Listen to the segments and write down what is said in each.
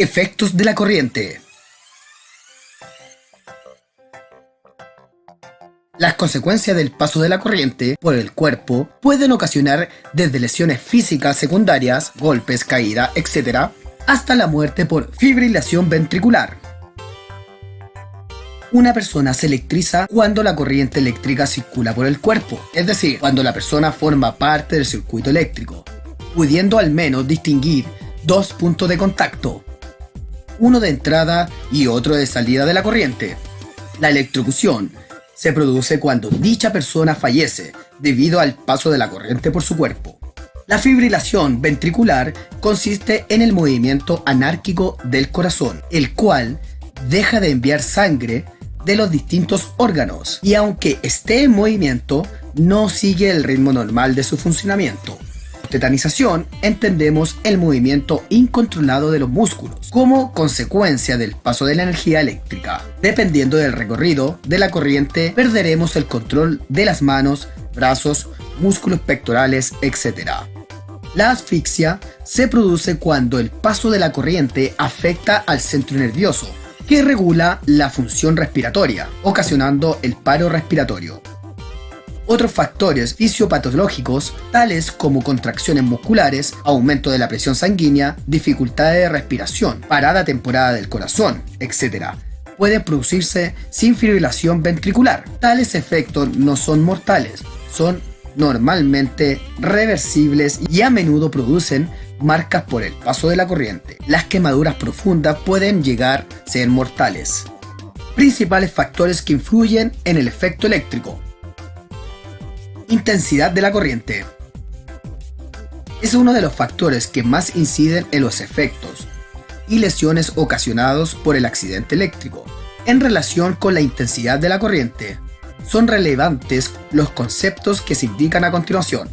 Efectos de la corriente. Las consecuencias del paso de la corriente por el cuerpo pueden ocasionar desde lesiones físicas secundarias, golpes, caída, etc., hasta la muerte por fibrilación ventricular. Una persona se electriza cuando la corriente eléctrica circula por el cuerpo, es decir, cuando la persona forma parte del circuito eléctrico, pudiendo al menos distinguir dos puntos de contacto, uno de entrada y otro de salida de la corriente. La electrocución se produce cuando dicha persona fallece debido al paso de la corriente por su cuerpo. La fibrilación ventricular consiste en el movimiento anárquico del corazón, el cual deja de enviar sangre de los distintos órganos y aunque esté en movimiento, no sigue el ritmo normal de su funcionamiento. Tetanización entendemos el movimiento incontrolado de los músculos como consecuencia del paso de la energía eléctrica. Dependiendo del recorrido de la corriente, perderemos el control de las manos, brazos, músculos pectorales, etc. La asfixia se produce cuando el paso de la corriente afecta al centro nervioso, que regula la función respiratoria, ocasionando el paro respiratorio. Otros factores fisiopatológicos, tales como contracciones musculares, aumento de la presión sanguínea, dificultades de respiración, parada temporal del corazón, etc., pueden producirse sin fibrilación ventricular. Tales efectos no son mortales, son normalmente reversibles y a menudo producen marcas por el paso de la corriente. Las quemaduras profundas pueden llegar a ser mortales. Principales factores que influyen en el efecto eléctrico. Intensidad de la corriente. Es uno de los factores que más inciden en los efectos y lesiones ocasionados por el accidente eléctrico. En relación con la intensidad de la corriente, son relevantes los conceptos que se indican a continuación.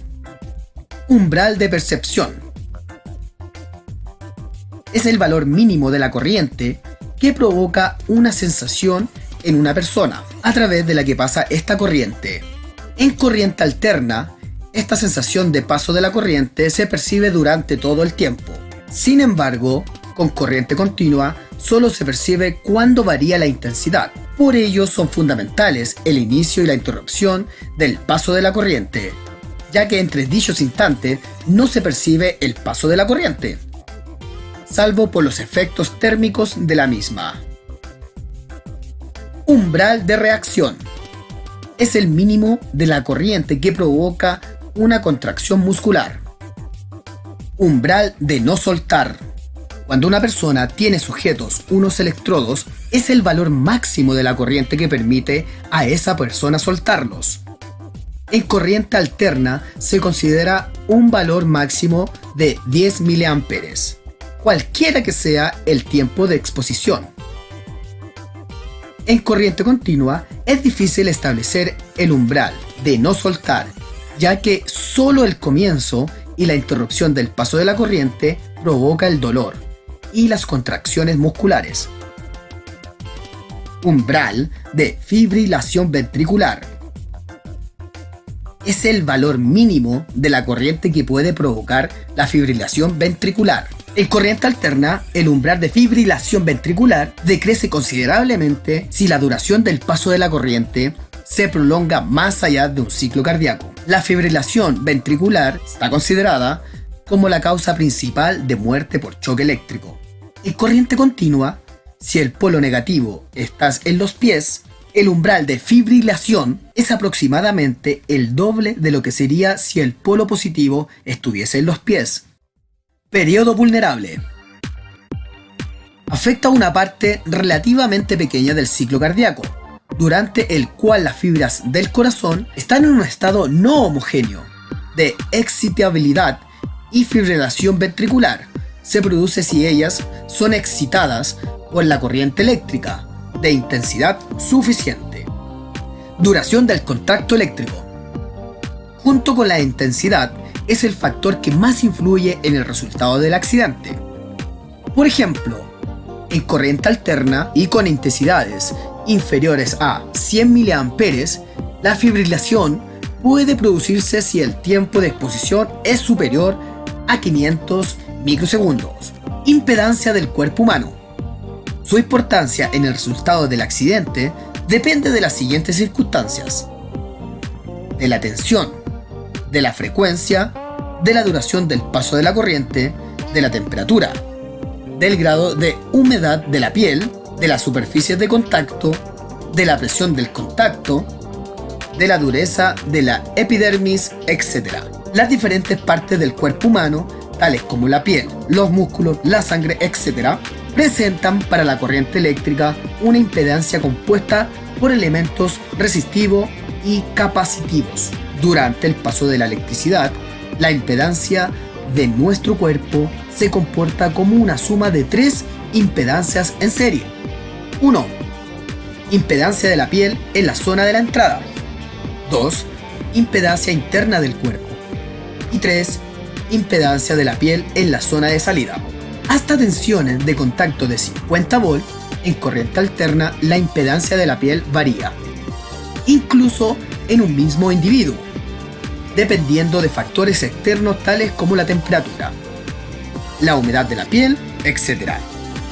Umbral de percepción. Es el valor mínimo de la corriente que provoca una sensación en una persona a través de la que pasa esta corriente. En corriente alterna, esta sensación de paso de la corriente se percibe durante todo el tiempo. Sin embargo, con corriente continua, solo se percibe cuando varía la intensidad. Por ello son fundamentales el inicio y la interrupción del paso de la corriente, ya que entre dichos instantes no se percibe el paso de la corriente, salvo por los efectos térmicos de la misma. Umbral de reacción. Es el mínimo de la corriente que provoca una contracción muscular. Umbral de no soltar. Cuando una persona tiene sujetos unos electrodos, es el valor máximo de la corriente que permite a esa persona soltarlos. En corriente alterna se considera un valor máximo de 10 mA, cualquiera que sea el tiempo de exposición. En corriente continua es difícil establecer el umbral de no soltar, ya que solo el comienzo y la interrupción del paso de la corriente provoca el dolor y las contracciones musculares. Umbral de fibrilación ventricular. Es el valor mínimo de la corriente que puede provocar la fibrilación ventricular. En corriente alterna, el umbral de fibrilación ventricular decrece considerablemente si la duración del paso de la corriente se prolonga más allá de un ciclo cardíaco. La fibrilación ventricular está considerada como la causa principal de muerte por choque eléctrico. En corriente continua, si el polo negativo está en los pies, el umbral de fibrilación es aproximadamente el doble de lo que sería si el polo positivo estuviese en los pies. Periodo vulnerable. Afecta a una parte relativamente pequeña del ciclo cardíaco, durante el cual las fibras del corazón están en un estado no homogéneo de excitabilidad y fibrilación ventricular. Se produce si ellas son excitadas por la corriente eléctrica de intensidad suficiente. Duración del contacto eléctrico. Junto con la intensidad, es el factor que más influye en el resultado del accidente. Por ejemplo, en corriente alterna y con intensidades inferiores a 100 mA, la fibrilación puede producirse si el tiempo de exposición es superior a 500 microsegundos Impedancia del cuerpo humano. Su importancia en el resultado del accidente depende de las siguientes circunstancias: de la tensión, de la frecuencia, de la duración del paso de la corriente, de la temperatura, del grado de humedad de la piel, de las superficies de contacto, de la presión del contacto, de la dureza de la epidermis, etc. Las diferentes partes del cuerpo humano, tales como la piel, los músculos, la sangre, etc., presentan para la corriente eléctrica una impedancia compuesta por elementos resistivos y capacitivos. Durante el paso de la electricidad, la impedancia de nuestro cuerpo se comporta como una suma de 3 impedancias en serie. 1. Impedancia de la piel en la zona de la entrada. 2. Impedancia interna del cuerpo. Y 3. Impedancia de la piel en la zona de salida. Hasta tensiones de contacto de 50 volts en corriente alterna, la impedancia de la piel varía, incluso en un mismo individuo, dependiendo de factores externos tales como la temperatura, la humedad de la piel, etc.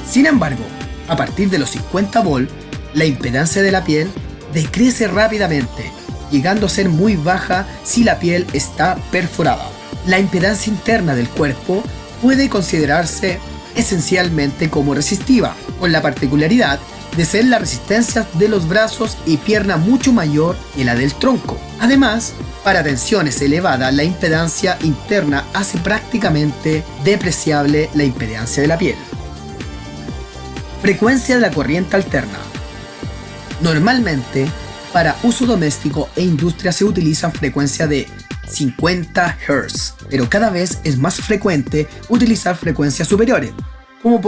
Sin embargo, a partir de los 50 volts, la impedancia de la piel decrece rápidamente, llegando a ser muy baja si la piel está perforada. La impedancia interna del cuerpo puede considerarse esencialmente como resistiva, con la particularidad de ser la resistencia de los brazos y pierna mucho mayor que la del tronco. Además, para tensiones elevadas, la impedancia interna hace prácticamente depreciable la impedancia de la piel. Frecuencia de la corriente alterna. Normalmente, para uso doméstico e industria se utiliza frecuencia de 50 Hz, pero cada vez es más frecuente utilizar frecuencias superiores, como por